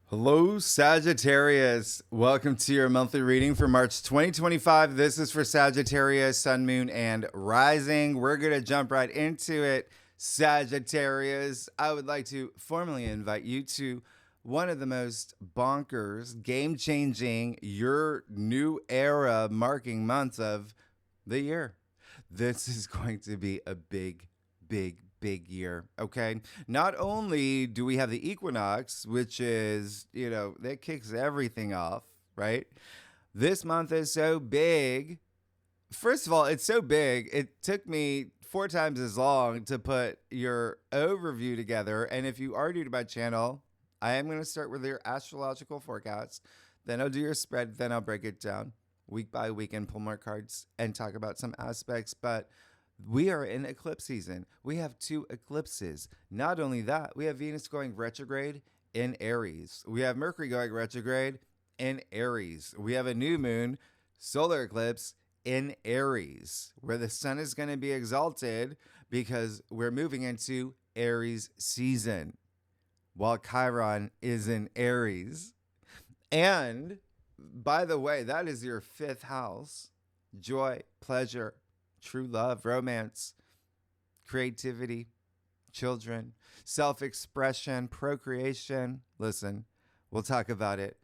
Hello, Sagittarius. Welcome to your monthly reading for March 2025. This is for Sagittarius, Sun, Moon, and Rising. We're going to jump right into it. Sagittarius, I would like to formally invite you to one of the most bonkers, game changing, your new era marking months of the year. This is going to be a big year. Okay. Not only do we have the equinox, which is, that kicks everything off, right? This month is so big. First of all, it's so big. It took me 4 times as long to put your overview together. And if you are new to my channel, I am going to start with your astrological forecast. Then I'll do your spread. Then I'll break it down week by week and pull more cards and talk about some aspects. But we are in eclipse season. We have 2 eclipses. Not only that, we have Venus going retrograde in Aries. We have Mercury going retrograde in Aries. We have a new moon, solar eclipse in Aries, where the sun is going to be exalted because we're moving into Aries season, while Chiron is in Aries. And by the way, that is your 5th house: joy, pleasure, true love, romance, creativity, children, self-expression, procreation. Listen, we'll talk about it.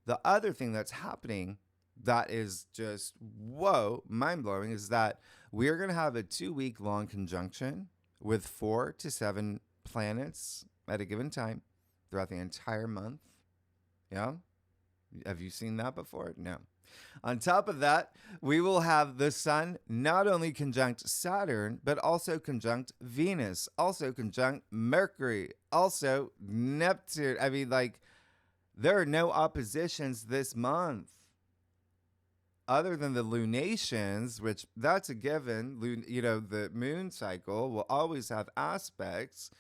The other thing that's happening that is just, whoa, mind-blowing, is that we're going to have a 2-week long conjunction with 4 to 7 planets at a given time throughout the entire month. Yeah? Have you seen that before? No. On top of that, we will have the sun not only conjunct Saturn, but also conjunct Venus, also conjunct Mercury, also Neptune. I mean, there are no oppositions this month other than the lunations, which that's a given. The moon cycle will always have aspects,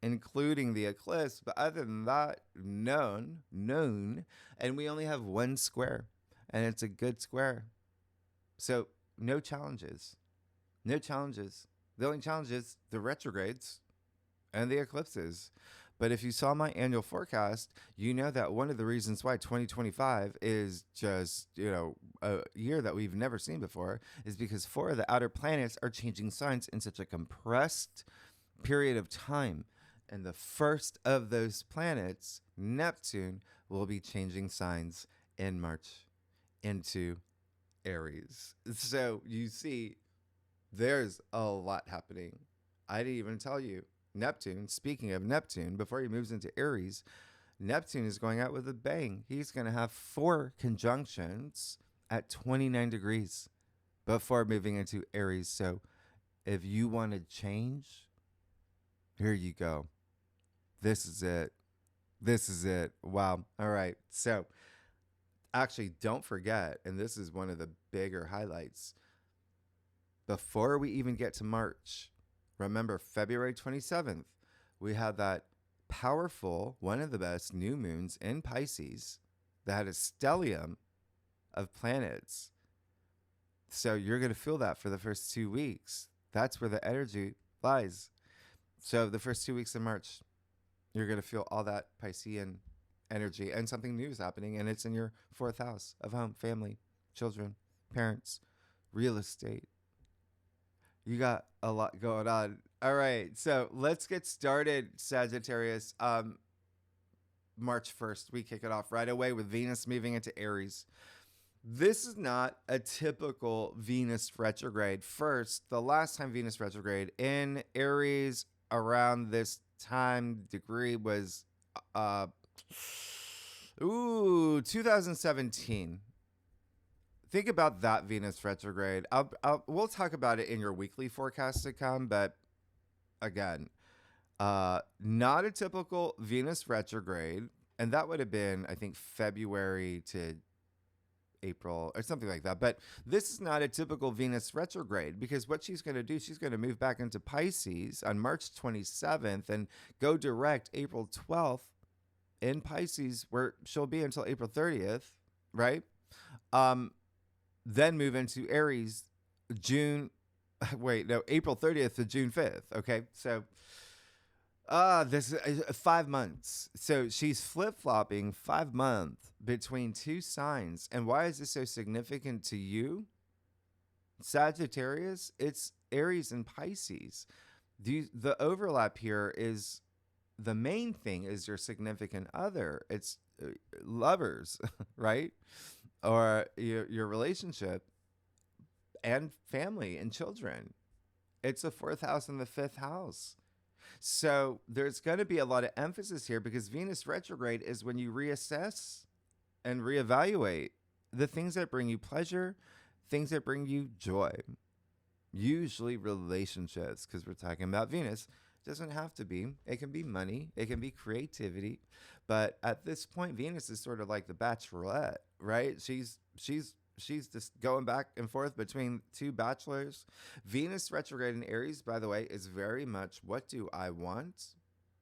including the eclipse, but other than that, known, and we only have 1 square. And it's a good square. So no challenges. The only challenge is the retrogrades and the eclipses. But if you saw my annual forecast, you know that one of the reasons why 2025 is just, a year that we've never seen before is because 4 of the outer planets are changing signs in such a compressed period of time. And the first of those planets, Neptune, will be changing signs in March into Aries. So you see, there's a lot happening. I didn't even tell you. Neptune, speaking of Neptune, before he moves into Aries, Neptune is going out with a bang. He's going to have 4 conjunctions at 29 degrees before moving into Aries. So if you want to change, here you go. This is it. Wow. All right. So actually, don't forget, and this is one of the bigger highlights, before we even get to March, remember February 27th, we had that powerful, one of the best new moons in Pisces that had a stellium of planets. So you're going to feel that for the first 2 weeks. That's where the energy lies. So the first 2 weeks of March, you're going to feel all that Piscean energy, and something new is happening, and it's in your 4th house of home, family, children, parents, real estate. You got a lot going on. All right, so let's get started, Sagittarius. March 1st, we kick it off right away with Venus moving into Aries. This is not a typical Venus retrograde. First, the last time Venus retrograde in Aries around this time degree was 2017. Think about that Venus retrograde. We'll talk about it in your weekly forecast to come, but again, not a typical Venus retrograde, and that would have been, I think, February to April or something like that. But this is not a typical Venus retrograde, because what she's going to do, she's going to move back into Pisces on March 27th and go direct April 12th in Pisces, where she'll be until April 30th, right? Then move into Aries April 30th to June 5th. Okay. So This is 5 months. So she's flip-flopping 5 months between two signs. And why is this so significant to you? Sagittarius, it's Aries and Pisces. The overlap here is the main thing is your significant other. It's lovers, right? Or your relationship and family and children. It's the fourth house and the fifth house. So there's going to be a lot of emphasis here because Venus retrograde is when you reassess and reevaluate the things that bring you pleasure, things that bring you joy. Usually relationships, because we're talking about Venus. It doesn't have to be. It can be money. It can be creativity. But at this point, Venus is sort of like the bachelorette, right? She's just going back and forth between two bachelors. Venus retrograde in Aries, by the way, is very much what do I want?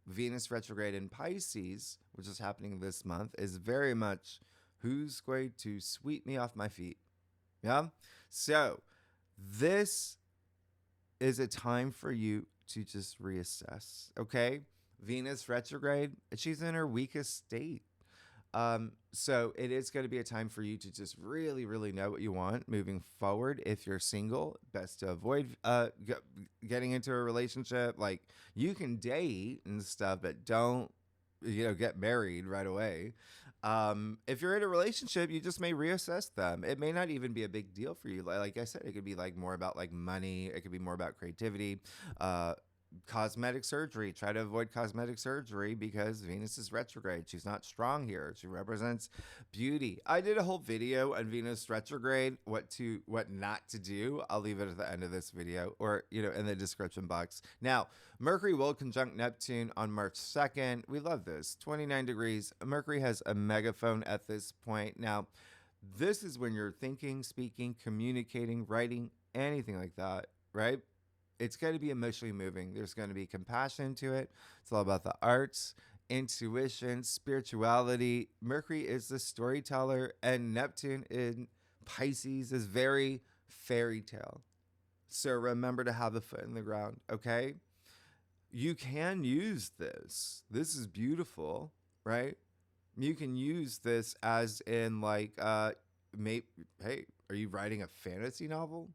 Venus retrograde in Pisces, which is happening this month, is very much who's going to sweep me off my feet. Yeah? So this is a time for you to just reassess, okay? Venus retrograde, she's in her weakest state. So it is going to be a time for you to just really, really know what you want moving forward. If you're single, best to avoid getting into a relationship. Like you can date and stuff, but don't, get married right away. If you're in a relationship, you just may reassess them. It may not even be a big deal for you. Like I said, it could be like more about like money. It could be more about creativity, cosmetic surgery. Try to avoid cosmetic surgery because Venus is retrograde. She's not strong here. She represents beauty. I did a whole video on Venus retrograde, what not to do. I'll leave it at the end of this video or, in the description box. Now, Mercury will conjunct Neptune on March 2nd. We love this. 29 degrees. Mercury has a megaphone at this point. Now, this is when you're thinking, speaking, communicating, writing, anything like that, right? It's going to be emotionally moving. There's going to be compassion to it. It's all about the arts, intuition, spirituality. Mercury is the storyteller, and Neptune in Pisces is very fairy tale. So remember to have the foot in the ground, okay? You can use this. This is beautiful, right? You can use this as in like, hey, are you writing a fantasy novel?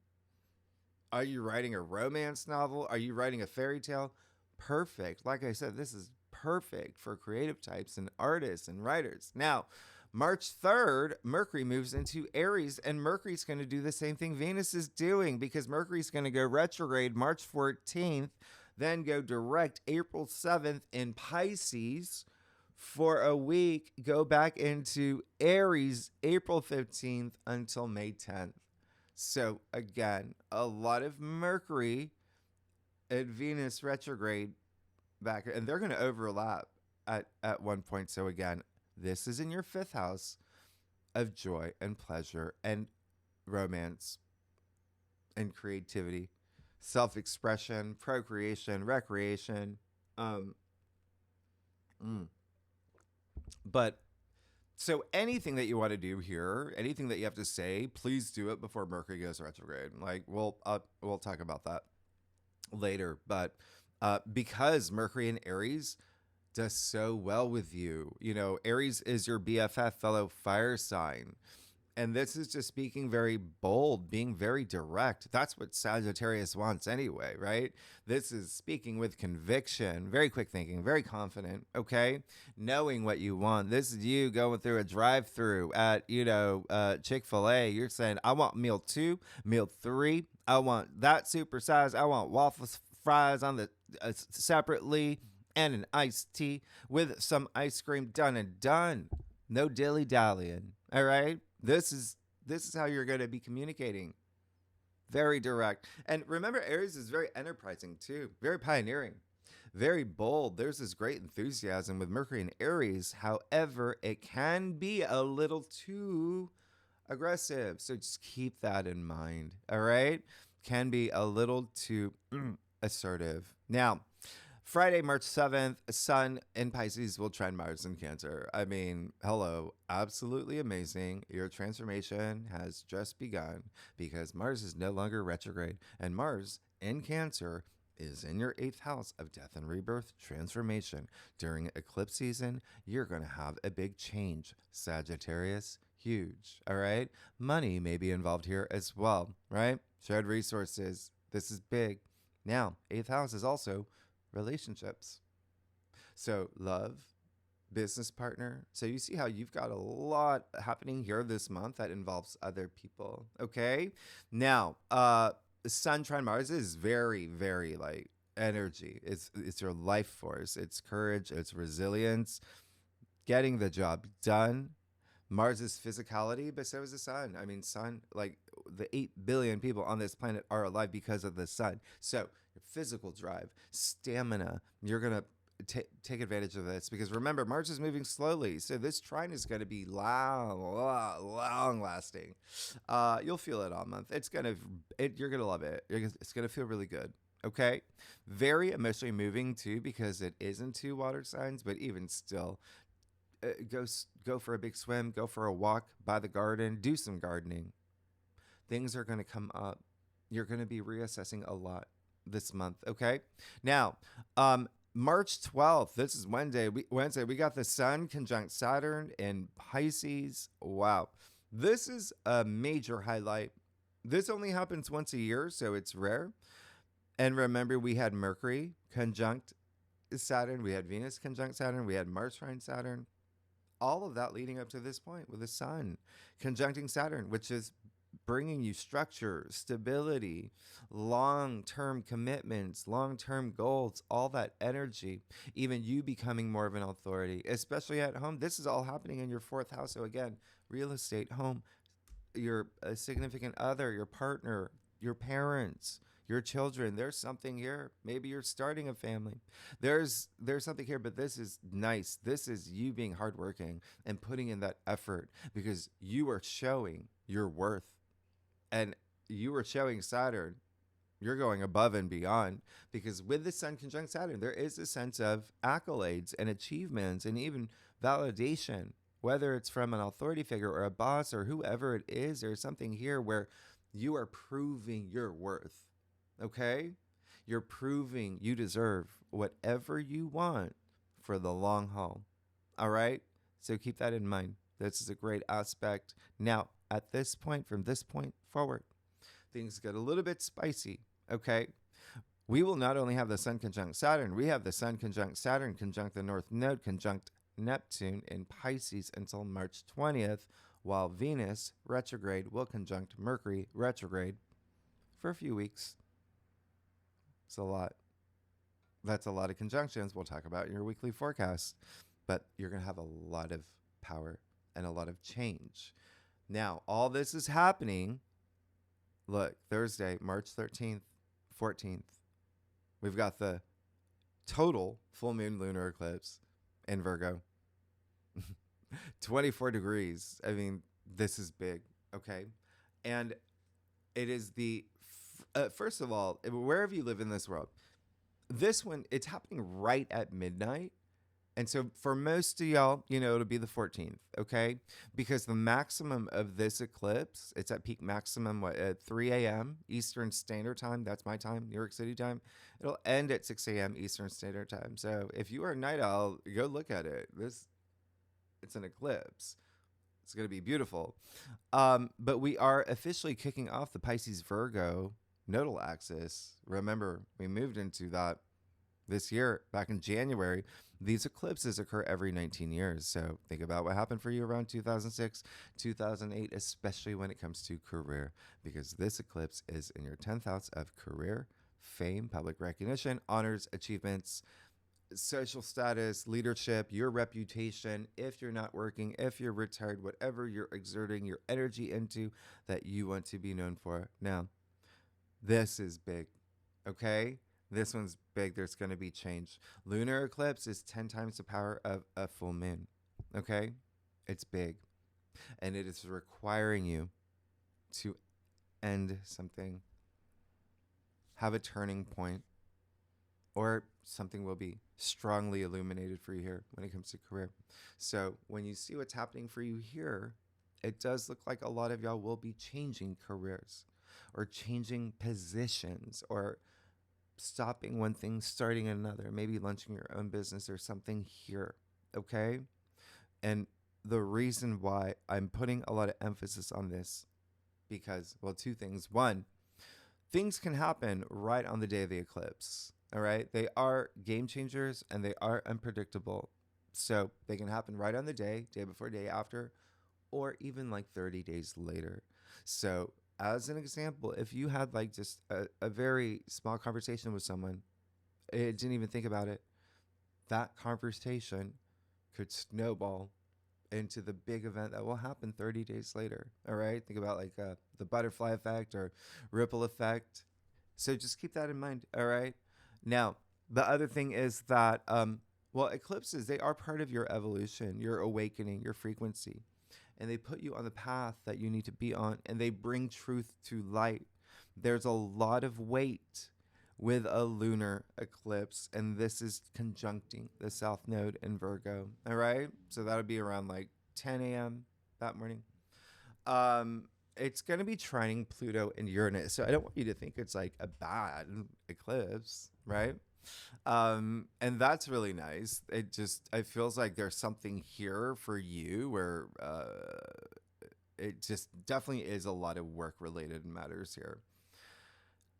Are you writing a romance novel? Are you writing a fairy tale? Perfect. Like I said, this is perfect for creative types and artists and writers. Now, March 3rd, Mercury moves into Aries, and Mercury's going to do the same thing Venus is doing because Mercury's going to go retrograde March 14th, then go direct April 7th in Pisces for a week, go back into Aries April 15th until May 10th. So again, a lot of Mercury and Venus retrograde back, and they're going to overlap at one point. So again, this is in your fifth house of joy and pleasure and romance and creativity, self-expression, procreation, recreation. But so anything that you want to do here, anything that you have to say, please do it before Mercury goes retrograde. Like we'll talk about that later. But because Mercury in Aries does so well with you, Aries is your BFF, fellow fire sign. And this is just speaking very bold, being very direct. That's what Sagittarius wants anyway, right? This is speaking with conviction, very quick thinking, very confident, okay? Knowing what you want. This is you going through a drive-through at, Chick-fil-A. You're saying, I want meal 2, meal 3. I want that supersize. I want waffles, fries on the separately, and an iced tea with some ice cream. Done and done. No dilly-dallying, all right? This is how you're going to be communicating. Very direct. And remember, Aries is very enterprising too, very pioneering, very bold. There's this great enthusiasm with Mercury in Aries. However, it can be a little too aggressive. So just keep that in mind. All right. Can be a little too assertive. Now, Friday, March 7th, Sun in Pisces will trend Mars in Cancer. I mean, hello, absolutely amazing. Your transformation has just begun because Mars is no longer retrograde, and Mars in Cancer is in your 8th house of death and rebirth, transformation. During eclipse season, you're going to have a big change. Sagittarius, huge. All right. Money may be involved here as well, right? Shared resources. This is big. Now, 8th house is also relationships. So, love, business partner. So you see how you've got a lot happening here this month that involves other people. Okay. Now, Sun trine Mars is very, very like energy. It's your life force. It's courage. It's resilience. Getting the job done. Mars is physicality, but so is the sun. I mean, sun, like the 8 billion people on this planet are alive because of the sun. So your physical drive, stamina, you're going to take advantage of this because remember, Mars is moving slowly. So this trine is going to be long lasting. You'll feel it all month. You're going to love it. It's going to feel really good. Okay. Very emotionally moving too, because it isn't 2 water signs, but even still, go for a big swim, go for a walk by the garden, do some gardening. Things are going to come up. You're going to be reassessing a lot this month. Okay. Now, March 12th, this is Wednesday. We got the Sun conjunct Saturn in Pisces. Wow. This is a major highlight. This only happens once a year, so it's rare. And remember, we had Mercury conjunct Saturn. We had Venus conjunct Saturn. We had Mars trine Saturn. All of that leading up to this point with the Sun conjuncting Saturn, which is bringing you structure, stability, long-term commitments, long-term goals, all that energy, even you becoming more of an authority, especially at home. This is all happening in your 4th house. So again, real estate, home, your significant other, your partner, your parents, your children. There's something here. Maybe you're starting a family. There's something here, but this is nice. This is you being hardworking and putting in that effort because you are showing your worth. And you are showing Saturn, you're going above and beyond because with the Sun conjunct Saturn, there is a sense of accolades and achievements and even validation, whether it's from an authority figure or a boss or whoever it is. There's something here where you are proving your worth. Okay? You're proving you deserve whatever you want for the long haul. All right? So keep that in mind. This is a great aspect. Now, at this point, from this point forward, things get a little bit spicy, okay? We will not only have the Sun conjunct Saturn, we have the Sun conjunct Saturn conjunct the North Node conjunct Neptune in Pisces until March 20th, while Venus retrograde will conjunct Mercury retrograde for a few weeks. It's a lot. That's a lot of conjunctions we'll talk about in your weekly forecast, but you're going to have a lot of power and a lot of change. Now, all this is happening. Look, Thursday, March 13th, 14th. We've got the total full moon lunar eclipse in Virgo. 24 degrees. I mean, this is big, okay? And it is first of all, wherever you live in this world, this one, it's happening right at midnight. And so for most of y'all, it'll be the 14th, okay? Because the maximum of this eclipse, it's at peak maximum, at 3 a.m. Eastern Standard Time. That's my time, New York City time. It'll end at 6 a.m. Eastern Standard Time. So if you are a night owl, go look at it. It's an eclipse. It's going to be beautiful. But we are officially kicking off the Pisces Virgo nodal axis. Remember, we moved into that this year, back in January. These eclipses occur every 19 years. So think about what happened for you around 2006, 2008, especially when it comes to career, because this eclipse is in your 10th house of career, fame, public recognition, honors, achievements, social status, leadership, your reputation. If you're not working, if you're retired, whatever you're exerting your energy into that you want to be known for. Now, this is big, okay? This one's big. There's going to be change. Lunar eclipse is 10 times the power of a full moon. Okay? It's big. And it is requiring you to end something, have a turning point, or something will be strongly illuminated for you here when it comes to career. So when you see what's happening for you here, it does look like a lot of y'all will be changing careers or changing positions or stopping one thing, starting another, maybe launching your own business or something here. Okay. And the reason why I'm putting a lot of emphasis on this, because, well, two things. One, things can happen right on the day of the eclipse. All right. They are game changers and they are unpredictable. So they can happen right on the day before, day after, or even like 30 days later. So, as an example, if you had like just a very small conversation with someone, it didn't even think about it, that conversation could snowball into the big event that will happen 30 days later. All right. Think about like the butterfly effect or ripple effect. So just keep that in mind. All right. Now, the other thing is that, well, eclipses, they are part of your evolution, your awakening, your frequency. And they put you on the path that you need to be on, and they bring truth to light. There's a lot of weight with a lunar eclipse, and this is conjuncting the South Node in Virgo. All right. So that'll be around like 10 a.m. that morning. It's going to be trining Pluto and Uranus. So I don't want you to think it's like a bad eclipse, right? And that's really nice. It feels like there's something here for you where it just definitely is a lot of work related matters here.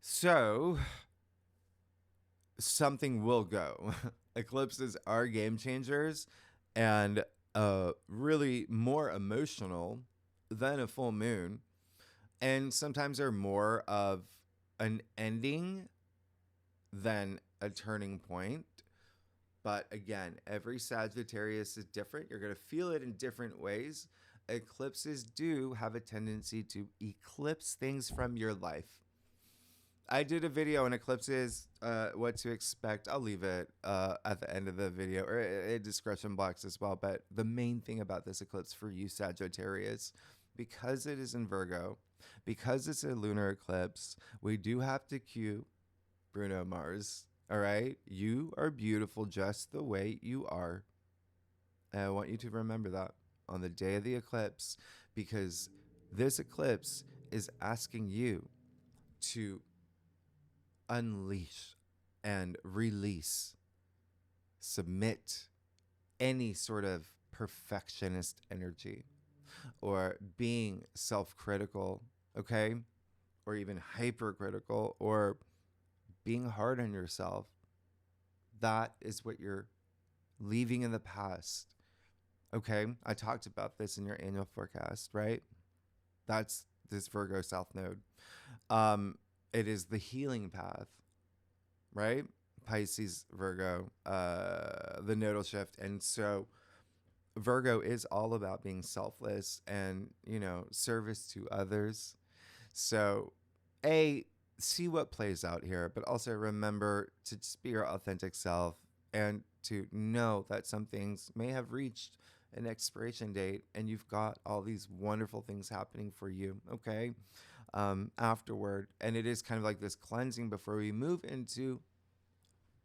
So something will go. Eclipses are game changers and really more emotional than a full moon. And sometimes they're more of an ending than a turning point. But again, every Sagittarius is different. You're going to feel it in different ways. Eclipses do have a tendency to eclipse things from your life. I did a video on eclipses, what to expect. I'll leave it at the end of the video or a description box as well. But the main thing about this eclipse for you, Sagittarius, because it is in Virgo, because it's a lunar eclipse, we do have to cue Bruno Mars. All right. You are beautiful just the way you are. And I want you to remember that on the day of the eclipse, because this eclipse is asking you to unleash and release, submit any sort of perfectionist energy or being self-critical, okay? Or even hypercritical or being hard on yourself. That is what you're leaving in the past. Okay? I talked about this in your annual forecast, right? That's this Virgo South Node. It is the healing path, right? Pisces, Virgo, the nodal shift. And so Virgo is all about being selfless and, service to others. So, see what plays out here, but also remember to just be your authentic self and to know that some things may have reached an expiration date and you've got all these wonderful things happening for you, okay? Afterward. And it is kind of like this cleansing before we move into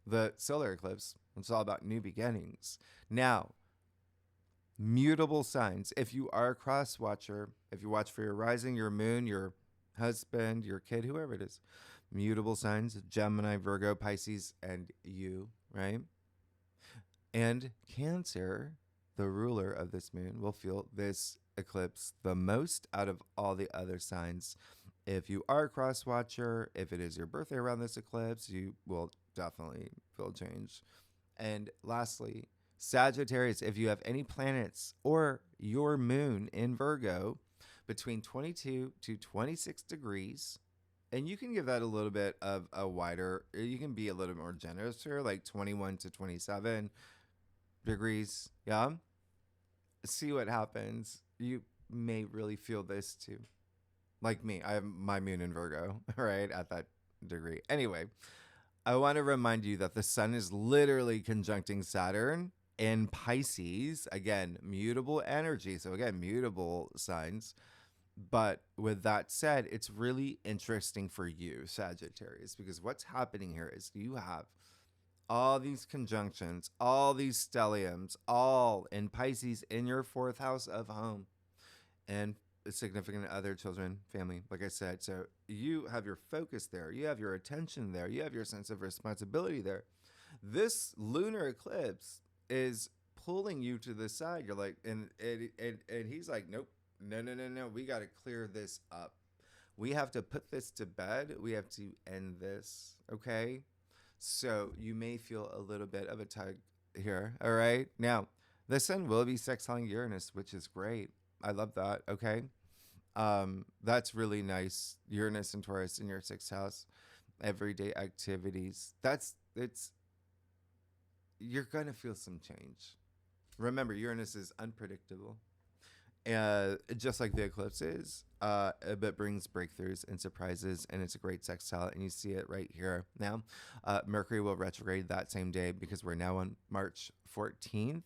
the solar eclipse. It's all about new beginnings. Now, mutable signs. If you are a cross watcher, if you watch for your rising, your moon, your husband, your kid, whoever it is, mutable signs, Gemini, Virgo, Pisces, and you, right? And Cancer, the ruler of this moon, will feel this eclipse the most out of all the other signs. If you are a cross watcher, if it is your birthday around this eclipse, you will definitely feel change. And lastly, Sagittarius, if you have any planets or your moon in Virgo between 22 to 26 degrees, and you can give that a little bit of a wider, you can be a little more generous here, like 21 to 27 degrees. Yeah. See what happens. You may really feel this too. Like me, I have my moon in Virgo, right? At that degree. Anyway, I want to remind you that the sun is literally conjuncting Saturn in Pisces. Again, mutable energy. So again, mutable signs. But with that said, it's really interesting for you, Sagittarius, because what's happening here is you have all these conjunctions, all these stelliums, all in Pisces in your fourth house of home. And significant other, children, family, like I said. So you have your focus there. You have your attention there. You have your sense of responsibility there. This lunar eclipse is pulling you to the side. You're like, and he's like, nope, no, no, no, no. We got to clear this up. We have to put this to bed. We have to end this. Okay. So you may feel a little bit of a tug here. All right. Now, the sun will be sextiling Uranus, which is great. I love that. Okay. That's really nice. Uranus and Taurus in your sixth house, everyday activities. You're going to feel some change. Remember, Uranus is unpredictable. Just like the eclipse is, but brings breakthroughs and surprises, and it's a great sextile, and you see it right here now. Mercury will retrograde that same day because we're now on March 14th.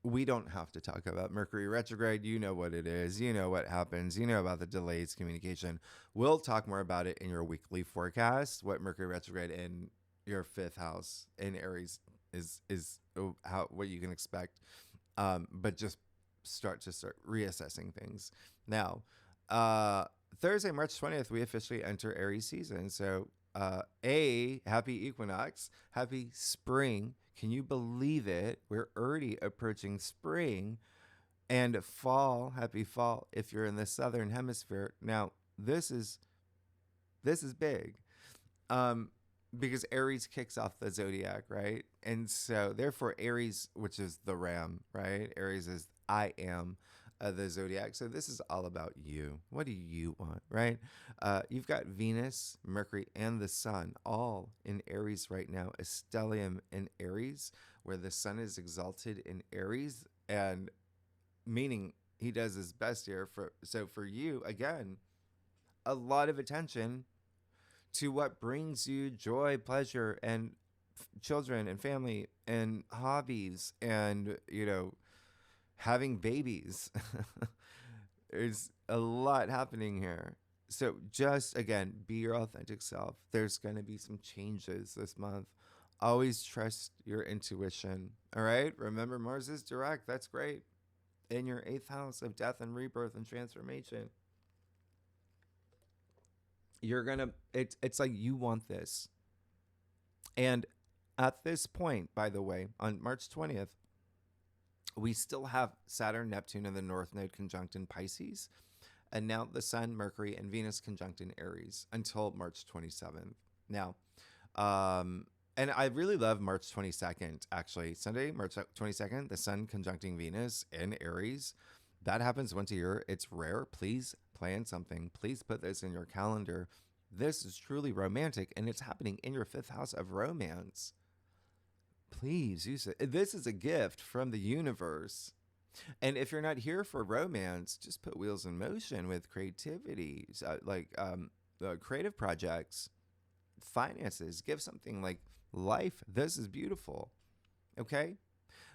We don't have to talk about Mercury retrograde. You know what it is. You know what happens. You know about the delays, communication. We'll talk more about it in your weekly forecast. What Mercury retrograde in your fifth house in Aries is what you can expect. But just start reassessing things. Now, Thursday, March 20th, we officially enter Aries season. So, happy equinox, happy spring. Can you believe it? We're already approaching spring and fall. Happy fall if you're in the southern hemisphere. Now, this is big. Because Aries kicks off the zodiac, right? And so therefore Aries, which is the ram, right? Aries is I am the zodiac. So this is all about you. What do you want, right? You've got Venus, Mercury, and the sun all in Aries right now. A stellium in Aries, where the sun is exalted in Aries, and meaning he does his best here. So for you, again, a lot of attention to what brings you joy, pleasure, and children and family and hobbies and, having babies. There's a lot happening here. So just, again, be your authentic self. There's going to be some changes this month. Always trust your intuition. All right? Remember, Mars is direct. That's great. In your 8th house of death and rebirth and transformation. You're going to, it's like you want this. And at this point, by the way, on March 20th, we still have Saturn, Neptune, and the North Node conjunct in Pisces. And now the Sun, Mercury, and Venus conjunct in Aries until March 27th. Now, and I really love March 22nd, actually. Sunday, March 22nd, the Sun conjuncting Venus in Aries. That happens once a year. It's rare. Please plan something. Please put this in your calendar. This is truly romantic, and it's happening in your 5th house of romance. Please use it. This is a gift from the universe. And if you're not here for romance, just put wheels in motion with creativity, creative projects, finances. Give something like life. This is beautiful. Okay?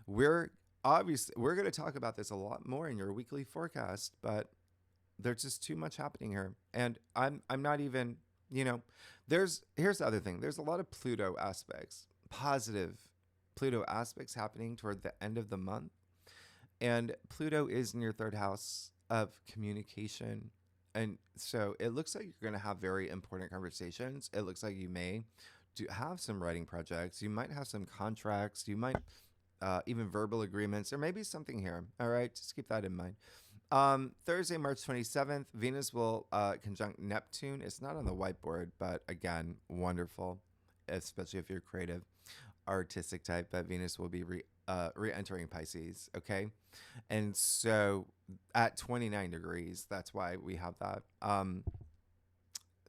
We're going to talk about this a lot more in your weekly forecast, but there's just too much happening here. And I'm not even, here's the other thing. There's a lot of Pluto aspects, positive Pluto aspects happening toward the end of the month. And Pluto is in your 3rd house of communication. And so it looks like you're going to have very important conversations. It looks like you may have some writing projects. You might have some contracts. You might even verbal agreements. There may be something here. All right. Just keep that in mind. Thursday, March 27th, Venus will conjunct Neptune. It's not on the whiteboard, but again, wonderful, especially if you're creative, artistic type. But Venus will be re-entering Pisces. Okay. And so at 29 degrees, that's why we have that.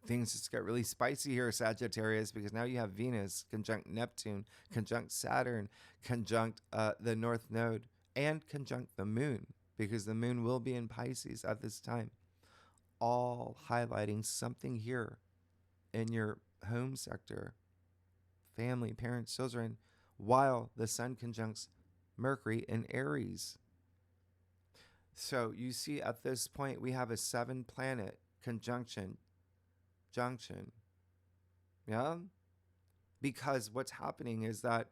Things just get really spicy here, Sagittarius, because now you have Venus conjunct Neptune, conjunct Saturn, conjunct the North Node, and conjunct the Moon, because the Moon will be in Pisces at this time. All highlighting something here in your home sector, family, parents, children, while the Sun conjuncts Mercury in Aries. So you see at this point, we have a 7-planet junction. Yeah? Because what's happening is that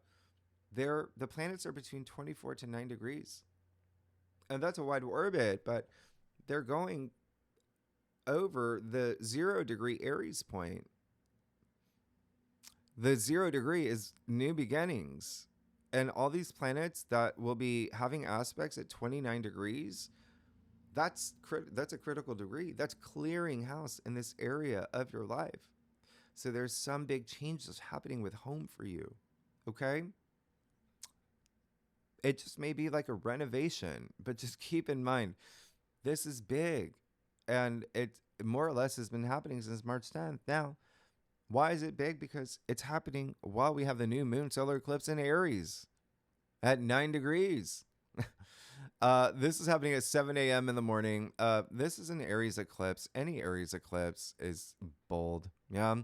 the planets are between 24 to 9 degrees. And that's a wide orbit, but they're going over the 0 degree Aries point. The 0 degree is new beginnings. And all these planets that will be having aspects at 29 degrees, that's a critical degree. That's clearing house in this area of your life. So there's some big changes happening with home for you. Okay? It just may be like a renovation, but just keep in mind, this is big. And it more or less has been happening since March 10th. Now, why is it big? Because it's happening while we have the new moon solar eclipse in Aries at 9 degrees. This is happening at 7 a.m. in the morning. This is an Aries eclipse. Any Aries eclipse is bold. Yeah.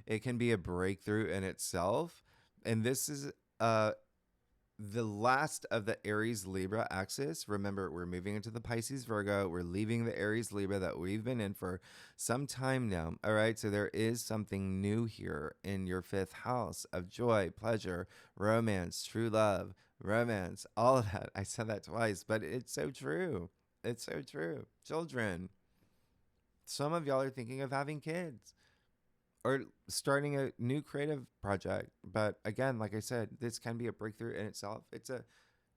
It can be a breakthrough in itself. And this is the last of the Aries Libra axis. Remember, we're moving into the Pisces Virgo. We're leaving the Aries Libra that we've been in for some time now. All right. So there is something new here in your 5th house of joy, pleasure, romance, true love, romance, all of that. I said that twice, but it's so true. It's so true. Children. Some of y'all are thinking of having kids or starting a new creative project. But again, like I said, this can be a breakthrough in itself. It's a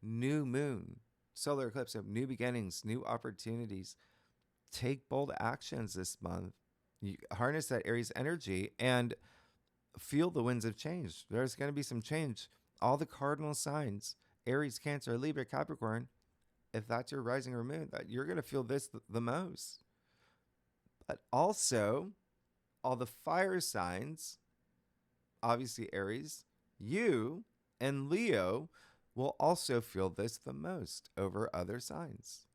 new moon, solar eclipse of new beginnings, new opportunities. Take bold actions this month. You harness that Aries energy and feel the winds of change. There's going to be some change. All the cardinal signs, Aries, Cancer, Libra, Capricorn, if that's your rising or moon, that you're going to feel this the most. But also, all the fire signs, obviously Aries, you and Leo will also feel this the most over other signs.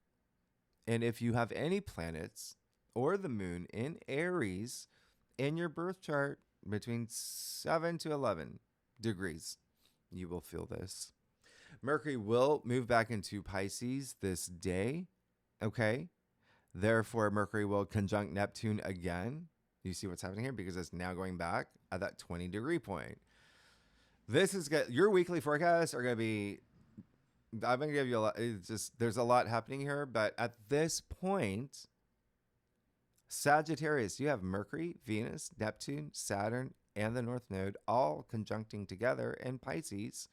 And if you have any planets or the moon in Aries in your birth chart between 7 to 11 degrees, you will feel this. Mercury will move back into Pisces this day. Okay. Therefore, Mercury will conjunct Neptune again. You see what's happening here? Because it's now going back at that 20-degree point. This is good. Your weekly forecasts are going to be, I'm going to give you a lot. It's just, there's a lot happening here. But at this point, Sagittarius, you have Mercury, Venus, Neptune, Saturn, and the North Node all conjuncting together in Pisces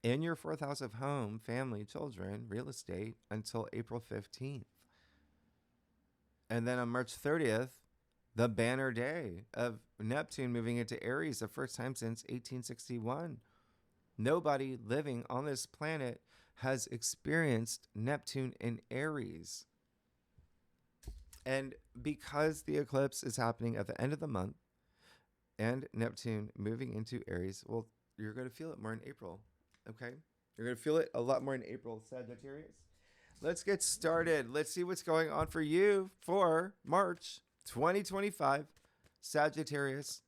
in your 4th house of home, family, children, real estate until April 15th. And then on March 30th, the banner day of Neptune moving into Aries, the first time since 1861. Nobody living on this planet has experienced Neptune in Aries. And because the eclipse is happening at the end of the month and Neptune moving into Aries, well, you're going to feel it more in April. Okay? You're going to feel it a lot more in April, Sagittarius. Let's get started. Let's see what's going on for you for March 2025, Sagittarius,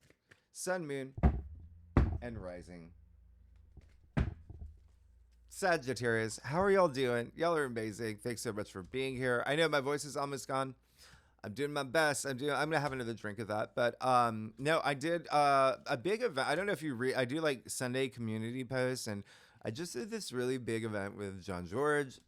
Sun, Moon, and Rising. Sagittarius, how are y'all doing? Y'all are amazing. Thanks so much for being here. I know my voice is almost gone. I'm doing my best. I'm gonna have another drink of that. But no, I did a big event. I don't know if you I do like Sunday community posts, and I just did this really big event with John George.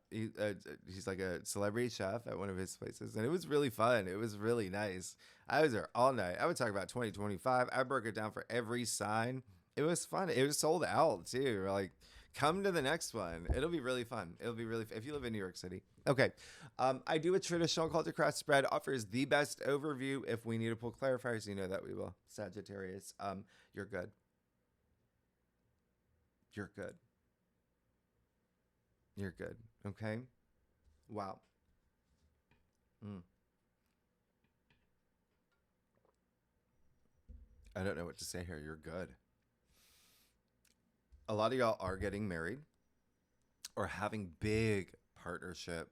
He's like a celebrity chef at one of his places, and it was really fun. It was really nice. I was there all night. I would talk about 2025. I broke it down for every sign. It was fun. It was sold out too. Like, come to the next one. It'll be really fun. It'll be really if you live in New York City. Okay. I do a traditional culture craft spread, offers the best overview. If we need to pull clarifiers, you know that we will. Sagittarius, you're good. You're good. You're good. Okay. Wow. I don't know what to say here. You're good. A lot of y'all are getting married or having big partnership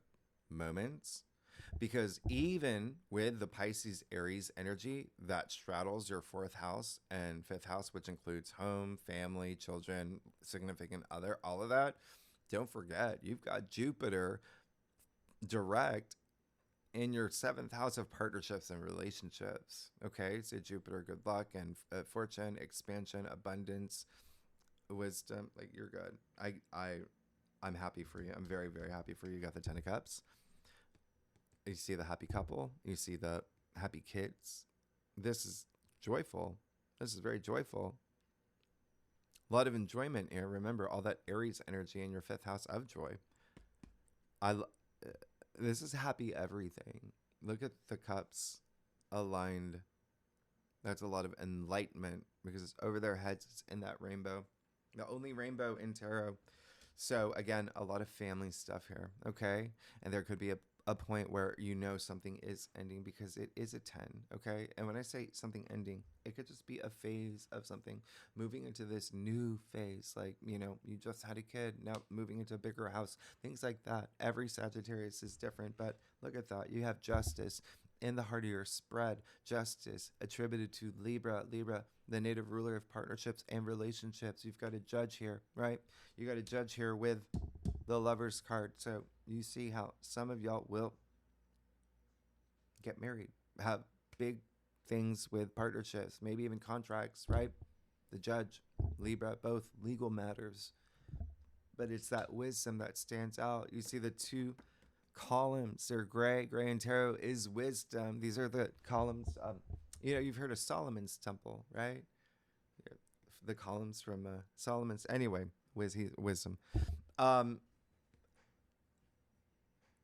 moments, because even with the Pisces Aries energy that straddles your 4th house and 5th house, which includes home, family, children, significant other, all of that, don't forget you've got Jupiter direct in your 7th house of partnerships and relationships. Okay, so Jupiter, good luck and fortune, expansion, abundance, wisdom. Like, you're good. I'm happy for you. I'm very, very happy for you. You got the 10 of Cups. You see the happy couple. You see the happy kids. This is joyful. This is very joyful. A lot of enjoyment here. Remember all that Aries energy in your fifth house of joy. This is happy everything. Look at the cups aligned. That's a lot of enlightenment because it's over their heads. It's in that rainbow. The only rainbow in tarot. So again, a lot of family stuff here. Okay. And there could be a point where you know something is ending because it is a 10. Okay. And when I say something ending, it could just be a phase of something moving into this new phase. Like, you know, you just had a kid, now moving into a bigger house, things like that. Every Sagittarius is different, but look at that. You have justice in the heart of your spread. Justice attributed to Libra, the native ruler of partnerships and relationships. You've got a judge here, right? You got a judge here with the Lover's card. So you see how some of y'all will get married, have big things with partnerships, maybe even contracts, right? The judge, Libra, both legal matters. But it's that wisdom that stands out. You see the two columns, they're gray and tarot is wisdom. These are the columns. You know, you've heard of Solomon's temple, right? The columns from Solomon's. Anyway, wisdom.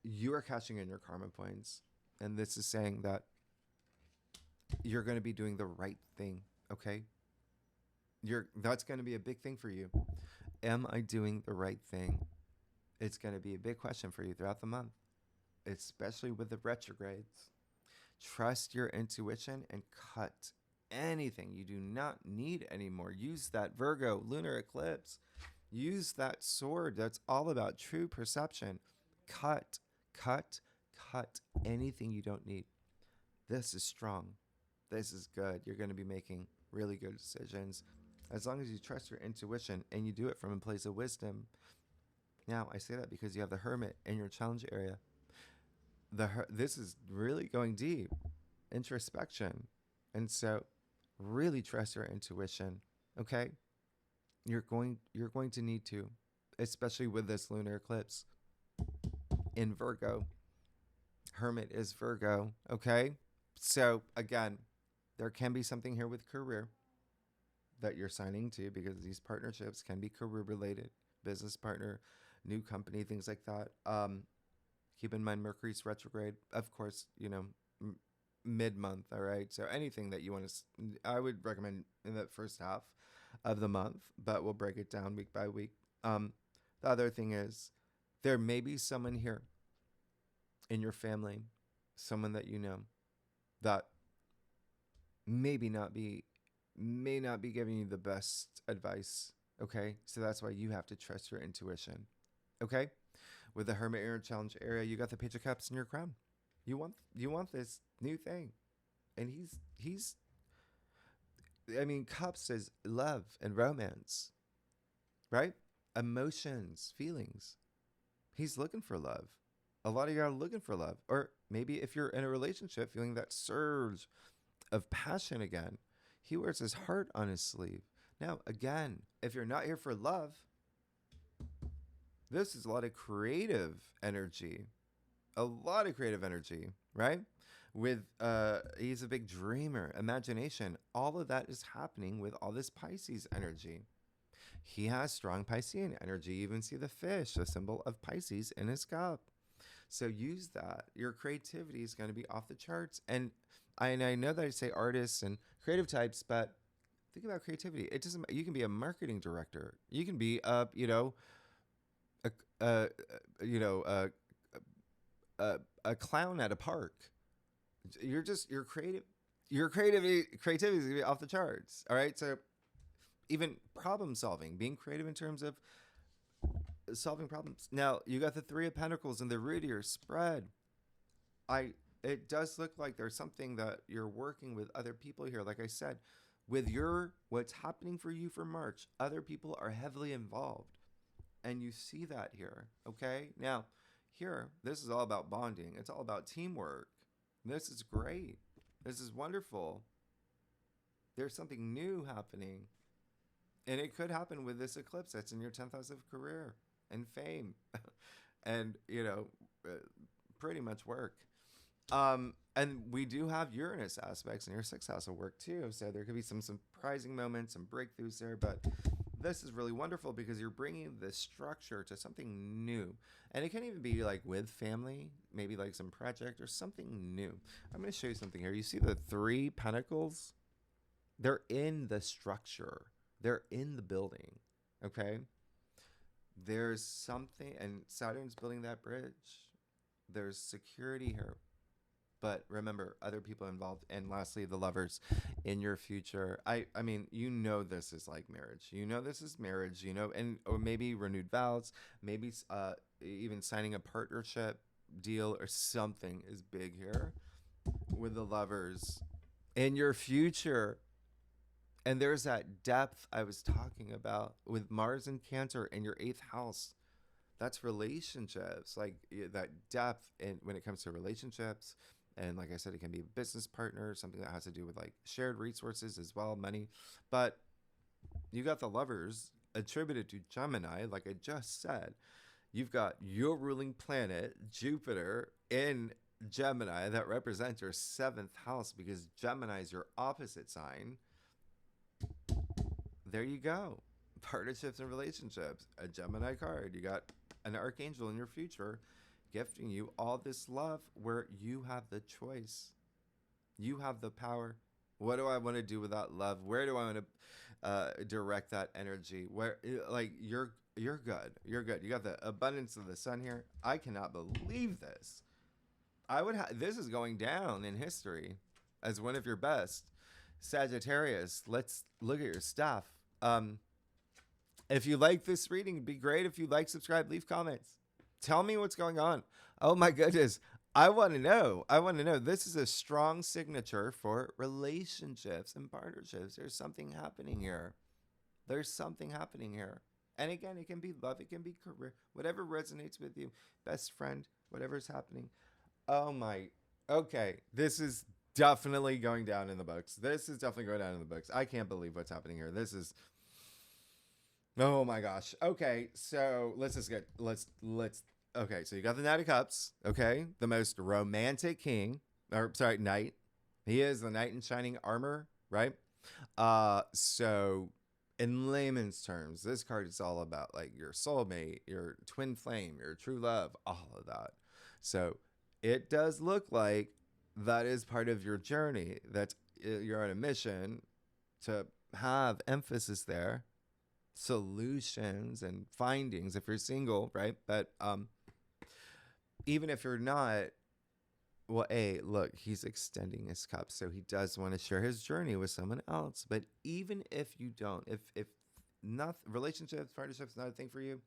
You are cashing in your karma points. And this is saying that you're going to be doing the right thing, okay? That's going to be a big thing for you. Am I doing the right thing? It's going to be a big question for you throughout the month, especially with the retrogrades. Trust your intuition and cut anything you do not need anymore. Use that Virgo lunar eclipse. Use that sword. That's all about true perception. Cut anything you don't need. This is strong. This is good. You're going to be making really good decisions as long as you trust your intuition and you do it from a place of wisdom. Now, I say that because you have the Hermit in your challenge area. This is really going deep. Introspection. And so really trust your intuition. Okay? You're going to need to, especially with this lunar eclipse in Virgo. Hermit is Virgo. Okay? So again, there can be something here with career that you're signing to because these partnerships can be career related. Business partner, new company, things like that. Keep in mind Mercury's retrograde, of course, you know, mid-month, all right? So anything that you want to, I would recommend in the first half of the month, but we'll break it down week by week. The other thing is there may be someone here in your family, someone that you know that may not be giving you the best advice. Okay, so that's why you have to trust your intuition. Okay, with the Hermit in your challenge area, you got the Page of Cups in your crown. You want this new thing, and he's. I mean, Cups is love and romance, right? Emotions, feelings. He's looking for love. A lot of you are looking for love, or maybe if you're in a relationship, feeling that surge of passion again. He wears his heart on his sleeve. Now, again, if you're not here for love, this is a lot of creative energy. A lot of creative energy, right? With he's a big dreamer, imagination. All of that is happening with all this Pisces energy. He has strong Piscean energy. You even see the fish, the symbol of Pisces, in his cup. So use that. Your creativity is going to be off the charts. And I know that I say artists and creative types, but think about creativity. It doesn't. You can be a marketing director. You can be a clown at a park. You're creative. Your creativity is gonna be off the charts. All right. So even problem solving, being creative in terms of solving problems. Now you got the Three of Pentacles and the root of your spread. It does look like there's something that you're working with other people here. Like I said, with what's happening for you for March, other people are heavily involved. And you see that here. Okay. Now here, this is all about bonding. It's all about teamwork. This is great. This is wonderful. There's something new happening. And it could happen with this eclipse that's in your 10th house of career and fame and, pretty much work. And we do have Uranus aspects in your sixth house of work too. So there could be some surprising moments, some breakthroughs there. But this is really wonderful because you're bringing this structure to something new. And it can even be like with family, maybe like some project or something new. I'm going to show you something here. You see the 3 pentacles? They're in the structure, they're in the building. Okay. There's something, and Saturn's building that bridge. There's security here. But remember, other people involved. And lastly, the lovers in your future. I mean, this is like marriage. This is marriage, and or maybe renewed vows, maybe even signing a partnership deal or something is big here with the lovers in your future. And there's that depth I was talking about with Mars and Cancer in your 8th house. That's relationships, like that depth in when it comes to relationships. And like I said, it can be a business partner, something that has to do with like shared resources as well, money. But you got the lovers attributed to Gemini, like I just said. You've got your ruling planet, Jupiter, in Gemini that represents your 7th house because Gemini is your opposite sign. There you go. Partnerships and relationships, a Gemini card. You got an archangel in your future gifting you all this love where you have the choice. You have the power. What do I want to do with that love? Where do I want to direct that energy? Where, like, you're good. You're good. You got the abundance of the sun here. I cannot believe this. This is going down in history as one of your best. Sagittarius, let's look at your stuff. If you like this reading, it'd be great if you like, subscribe, leave comments. Tell me what's going on. Oh my goodness. I want to know. This is a strong signature for relationships and partnerships. There's something happening here. And again, it can be love, it can be career, whatever resonates with you, best friend, whatever's happening. Oh my. Okay. This is definitely going down in the books. I can't believe what's happening here. This is. Oh my gosh. Okay, so okay, so you got the Knight of Cups, okay? The most romantic knight. He is the knight in shining armor, right? So in layman's terms, this card is all about like your soulmate, your twin flame, your true love, all of that. So it does look like that is part of your journey. That you're on a mission to have emphasis there, solutions and findings if you're single, right? But even if you're not, well, look, he's extending his cup, so he does want to share his journey with someone else. But even if you don't, if not relationships, partnerships, not a thing for you,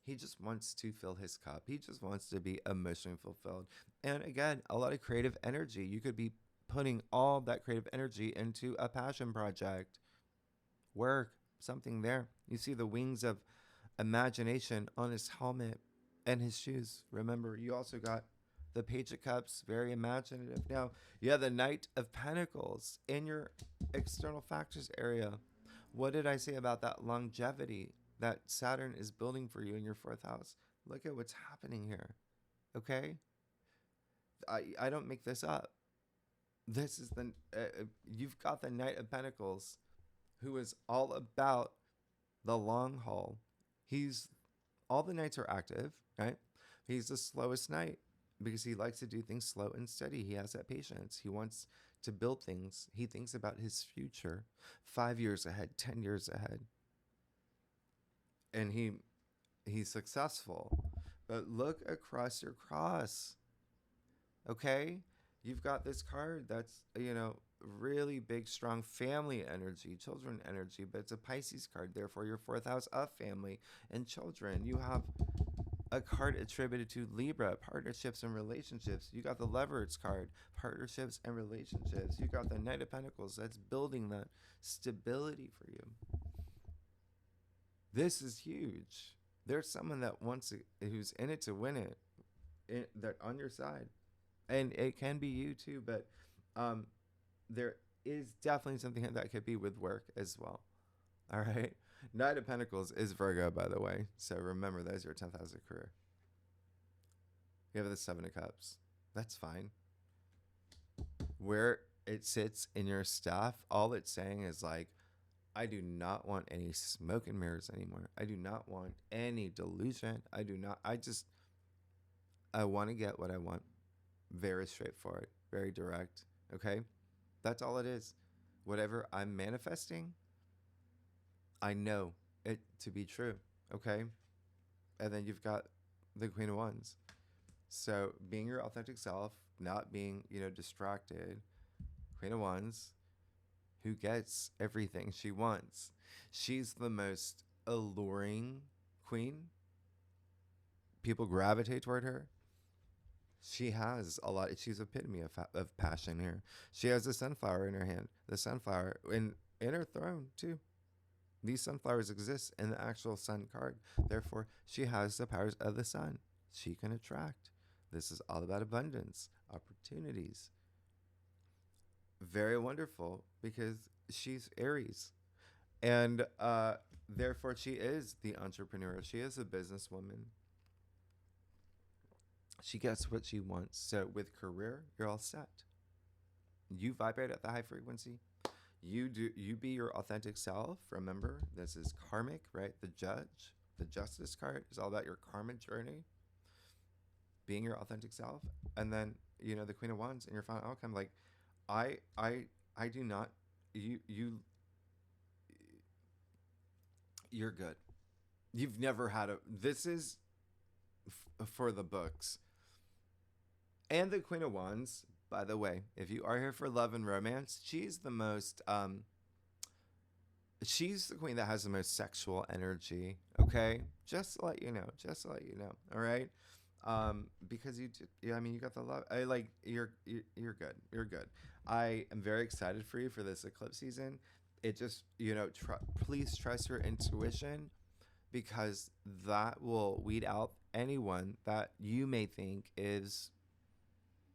he just wants to fill his cup. He just wants to be emotionally fulfilled. And again, a lot of creative energy. You could be putting all that creative energy into a passion project, work, something there. You see the wings of imagination on his helmet and his shoes. Remember, you also got the Page of Cups, very imaginative. Now, you have the Knight of Pentacles in your external factors area. What did I say about that longevity that Saturn is building for you in your 4th house? Look at what's happening here. Okay? I don't make this up. This is you've got the Knight of Pentacles, who is all about the long haul. All the knights are active, right? He's the slowest knight because he likes to do things slow and steady. He has that patience. He wants to build things. He thinks about his future 5 years ahead, 10 years ahead. And he's successful. But look across your cross. Okay? You've got this card that's, really big, strong family energy, children energy, but it's a Pisces card. Therefore, your 4th house of family and children. You have a card attributed to Libra, partnerships and relationships. You got the Lovers card, partnerships and relationships. You got the Knight of Pentacles, that's building that stability for you. This is huge. There's someone that who's in it to win it, that on your side. And it can be you too, but there is definitely something that could be with work as well. All right. Knight of Pentacles is Virgo, by the way. So remember, that's your 10th house of career. You have the 7 of Cups. That's fine. where it sits in your stuff, all it's saying is like, I do not want any smoke and mirrors anymore. I do not want any delusion. I want to get what I want. Very straightforward, very direct. Okay. That's all it is. Whatever I'm manifesting, I know it to be true. Okay. And then you've got the Queen of Wands. So being your authentic self, not being, distracted. Queen of Wands, who gets everything she wants. She's the most alluring queen. People gravitate toward her. She has a lot. She's epitome of passion here. She has a sunflower in her hand. The sunflower in her throne too. These sunflowers exist in the actual sun card. Therefore, she has the powers of the sun. She can attract. This is all about abundance, opportunities. Very wonderful because she's Aries. And therefore, she is the entrepreneur. She is a businesswoman. She gets what she wants. So with career, you're all set. You vibrate at the high frequency. You be your authentic self. Remember, this is karmic, right? The judge, the justice card is all about your karmic journey. Being your authentic self. And then, the Queen of Wands and your final outcome. Like, I do not, you're good. You've never had this is for the books. And the Queen of Wands, by the way, if you are here for love and romance, she's the most, she's the queen that has the most sexual energy. Okay. Just to let you know, all right. Because you got the love. You're good. You're good. I am very excited for you for this eclipse season. It just, please trust your intuition, because that will weed out anyone that you may think is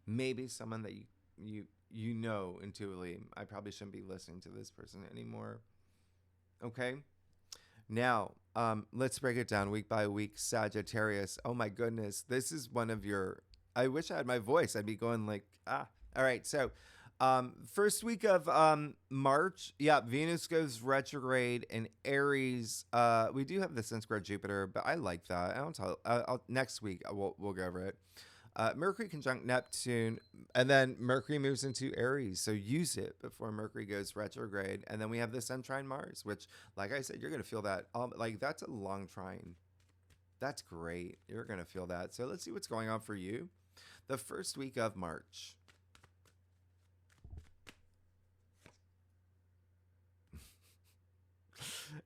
maybe someone that you know intuitively. I probably shouldn't be listening to this person anymore. Okay. Now, let's break it down week by week. Sagittarius. Oh my goodness. This is one of your, I wish I had my voice. I'd be going like, all right. So, first week of, March. Yeah. Venus goes retrograde in Aries. We do have the Sun square Jupiter, but I like that. Next week we'll go over it. Mercury conjunct Neptune, and then Mercury moves into Aries. So use it before Mercury goes retrograde. And then we have the Sun trine Mars, which, like I said, you're going to feel that. That's a long trine. That's great. You're going to feel that. So let's see what's going on for you. The first week of March.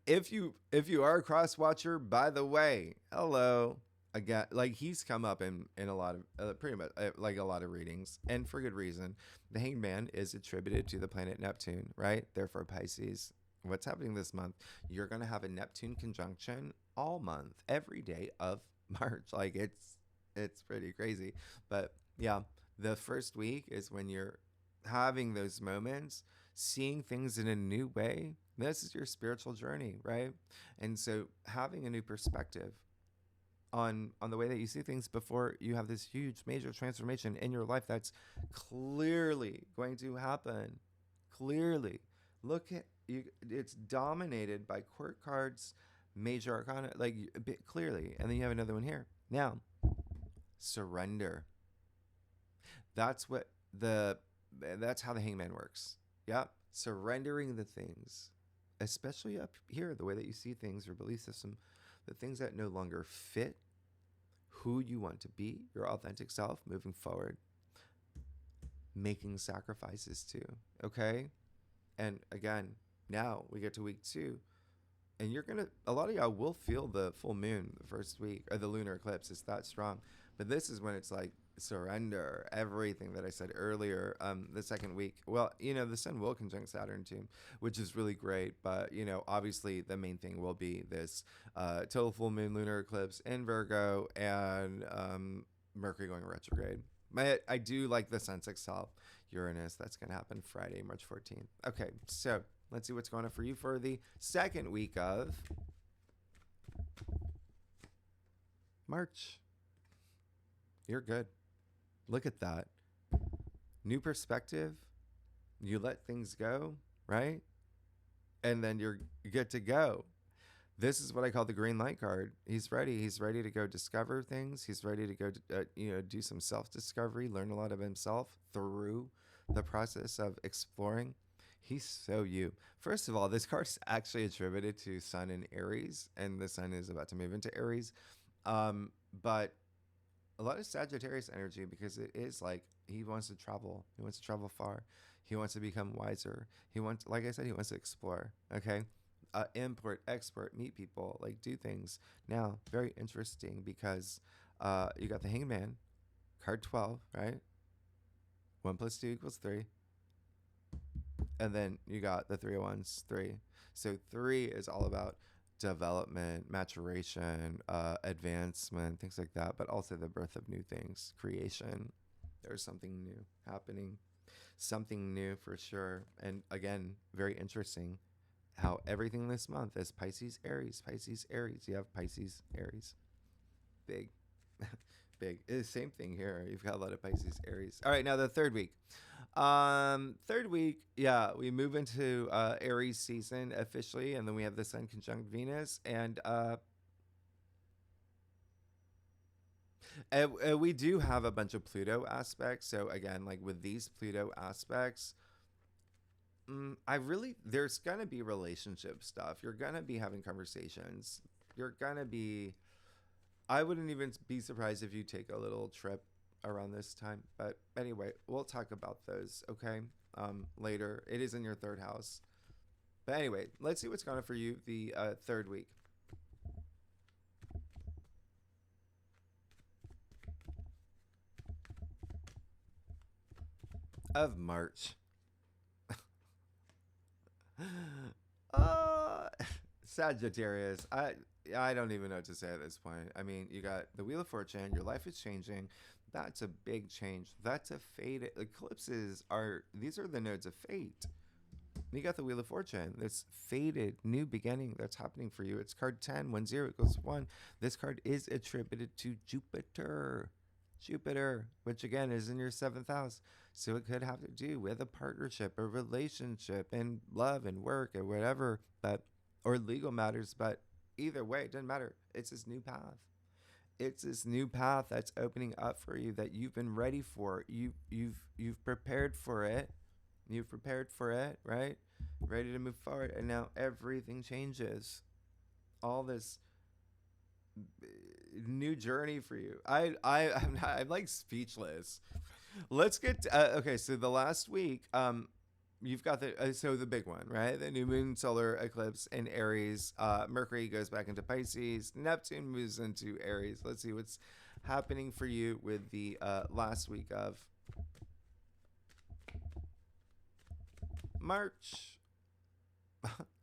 If you are a cross watcher, by the way, hello. Again, like, he's come up in a lot of pretty much like a lot of readings, and for good reason. The Hanged Man is attributed to the planet Neptune, right? Therefore, Pisces. What's happening this month? You're going to have a Neptune conjunction all month, every day of March. Like, it's pretty crazy. But yeah, the first week is when you're having those moments, seeing things in a new way. This is your spiritual journey, right? And so having a new perspective on the way that you see things before you have this huge major transformation in your life that's clearly going to happen. Clearly. Look at you, it's dominated by court cards, major arcana, like, a bit clearly. And then you have another one here. Now, surrender. That's how the Hangman works. Yeah. Surrendering the things, especially up here, the way that you see things, your belief system, the things that no longer fit who you want to be, your authentic self, moving forward, making sacrifices too. Okay. And again, now we get to week 2, and a lot of y'all will feel the full moon the first week, or the lunar eclipse. It's that strong. But this is when it's like, surrender everything that I said earlier. The second week, well, the Sun will conjunct Saturn too, which is really great. But obviously the main thing will be this total full moon lunar eclipse in Virgo, and Mercury going retrograde. I do like the Sun sextile Uranus. That's going to happen Friday, March 14th. Okay, so let's see what's going on for you for the second week of March. You're good. Look at that. new perspective. You let things go, right? And then you're good to go. This is what I call the green light card. He's ready. He's ready to go discover things. He's ready to go, do some self-discovery, learn a lot of himself through the process of exploring. He's so you. First of all, this card is actually attributed to Sun in Aries, and the Sun is about to move into Aries. But a lot of Sagittarius energy, because it is like he wants to travel. He wants to travel far. He wants to become wiser. He wants, like I said, he wants to explore. Okay. Import, export, meet people, like do things. Now, very interesting because you got the Hangman, card 12, right? 1 + 2 = 3. And then you got the 3 of Wands, 3. So 3 is all about development, maturation, advancement, things like that, but also the birth of new things, creation. There's something new happening, something new for sure. And again, very interesting how everything this month is Pisces, Aries, Pisces, Aries. You have Pisces, Aries. Big, big. It's the same thing here. You've got a lot of Pisces, Aries. All right, now the third week. Third week, yeah, we move into Aries season officially, and then we have the Sun conjunct Venus, and we do have a bunch of Pluto aspects. So again, like with these Pluto aspects, there's gonna be relationship stuff. You're gonna be having conversations. I wouldn't even be surprised if you take a little trip around this time. But anyway, we'll talk about those, okay? Later. It is in your third house. But anyway, let's see what's going on for you the third week. Of March. Sagittarius. I don't even know what to say at this point. I mean, you got the Wheel of Fortune. Your life is changing. That's a big change. That's a fate. Eclipses these are the nodes of fate. You got the Wheel of Fortune. This fated new beginning that's happening for you. It's card 10, 1 0 = 1. This card is attributed to Jupiter. Jupiter, which again is in your 7th house. So it could have to do with a partnership, a relationship, and love and work or whatever, or legal matters. But either way, it doesn't matter. It's this new path. It's this new path that's opening up for you that you've been ready for. You've prepared for it. You've prepared for it, right? Ready to move forward, and now everything changes. All this new journey for you. I'm like speechless. Let's get okay. So the last week, you've got the big one, right? The new moon solar eclipse in Aries. Mercury goes back into Pisces. Neptune moves into Aries. Let's see what's happening for you with the last week of March.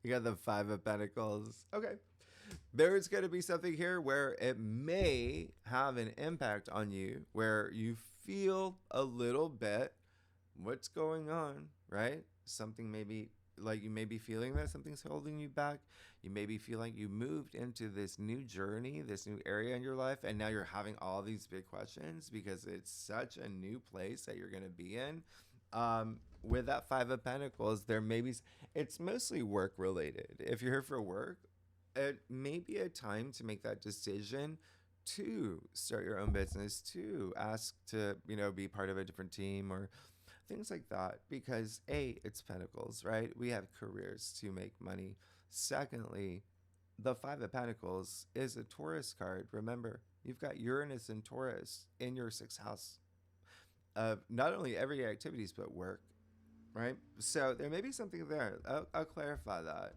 You got the 5 of Pentacles. Okay. There's going to be something here where it may have an impact on you, where you feel a little bit what's going on, right? Something maybe like you may be feeling that something's holding you back. You maybe feel like you moved into this new journey, this new area in your life, and now you're having all these big questions because it's such a new place that you're going to be in. With that 5 of Pentacles, it's mostly work related. If you're here for work, it may be a time to make that decision to start your own business, to ask to, be part of a different team or things like that, because it's Pentacles, right? We have careers to make money. Secondly, the 5 of Pentacles is a Taurus card. Remember, you've got Uranus and Taurus in your 6th house of not only everyday activities, but work, right? So there may be something there. I'll clarify that.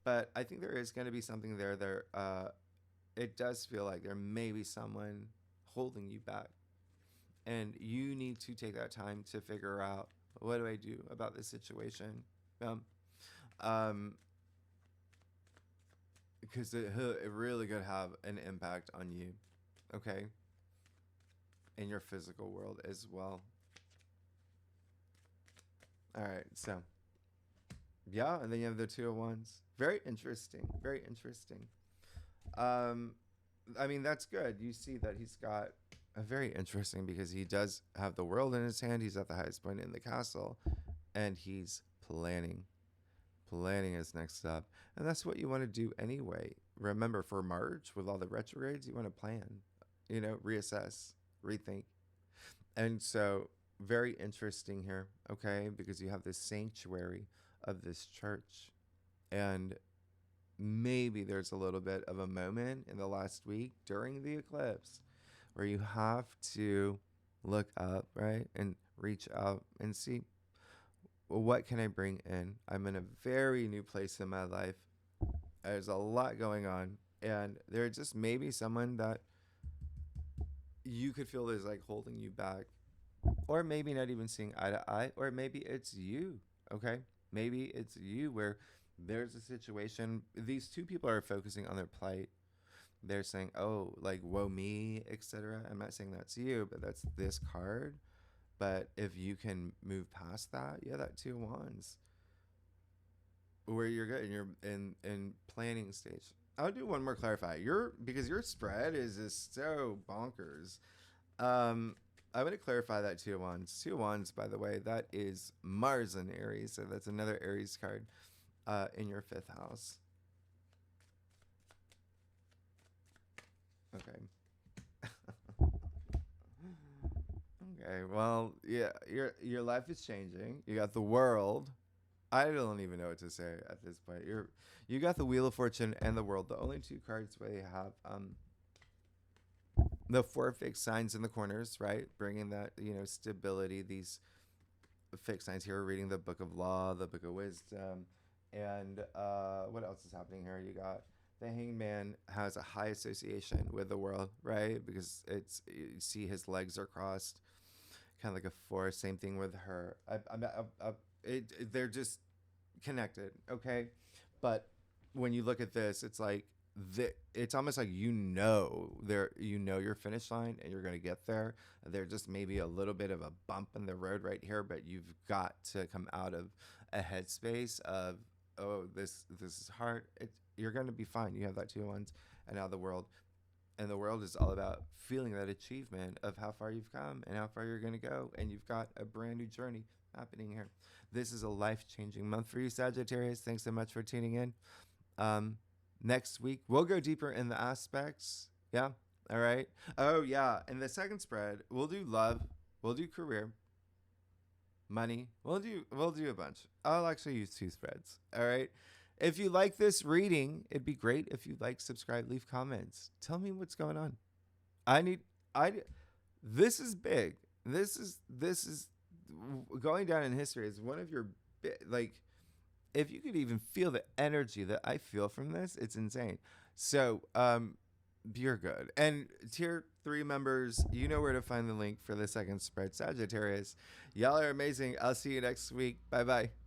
But I think there is going to be something there. It does feel like there may be someone holding you back. And you need to take that time to figure out, what do I do about this situation? Because it really could have an impact on you, okay? In your physical world as well. All right, so. Yeah, and then you have the 2 of Wands. Very interesting. Very interesting. I mean, that's good. You see that he's got very interesting because he does have the world in his hand. He's at the highest point in the castle, and he's planning his next step. And that's what you want to do anyway. Remember, for March, with all the retrogrades, you want to plan, reassess, rethink. And so, very interesting here, okay? Because you have this sanctuary of this church. And maybe there's a little bit of a moment in the last week during the eclipse where you have to look up, right? And reach out and see, well, what can I bring in? I'm in a very new place in my life. There's a lot going on. And there just may be someone that you could feel is like holding you back, or maybe not even seeing eye to eye, or maybe it's you, okay? Maybe it's you where there's a situation. These two people are focusing on their plight. They're saying, oh, like, woe me, etc. I'm not saying that's you, but that's this card. But if you can move past that, yeah, that 2 of Wands, where you're good and you're in planning stage. I'll do one more clarify. Because your spread is just so bonkers. I'm going to clarify that 2 of Wands. 2 of Wands, by the way, that is Mars in Aries. So that's another Aries card in your 5th house. Okay. Okay, well, yeah, your life is changing. You got the world. I don't even know what to say at this point. You got the Wheel of Fortune and the World. The only 2 cards where you have the 4 fixed signs in the corners, right? Bringing that, stability. These fixed signs here. We're reading the Book of Law, the Book of Wisdom, and what else is happening here? You got the Hanged Man has a high association with the world, right? Because you see his legs are crossed, kind of like a 4. Same thing with her. They're just connected, okay? But when you look at this, it's like it's almost like your finish line and you're going to get there. There just maybe a little bit of a bump in the road right here, but you've got to come out of a headspace of, oh, this is hard. You're going to be fine. You have that 2 of Wands, and now the world. And the world is all about feeling that achievement of how far you've come and how far you're going to go. And you've got a brand new journey happening here. This is a life-changing month for you, Sagittarius. Thanks so much for tuning in. Next week, we'll go deeper in the aspects. Yeah. All right. Oh, yeah. In the second spread, we'll do love. We'll do career. Money. We'll do a bunch. I'll actually use 2 spreads. All right. If you like this reading, it'd be great if you like, subscribe, leave comments. Tell me what's going on. This is big. This is going down in history as one of your, if you could even feel the energy that I feel from this, it's insane. So, you're good. And tier 3 members, you know where to find the link for the second spread. Sagittarius, y'all are amazing. I'll see you next week. Bye-bye.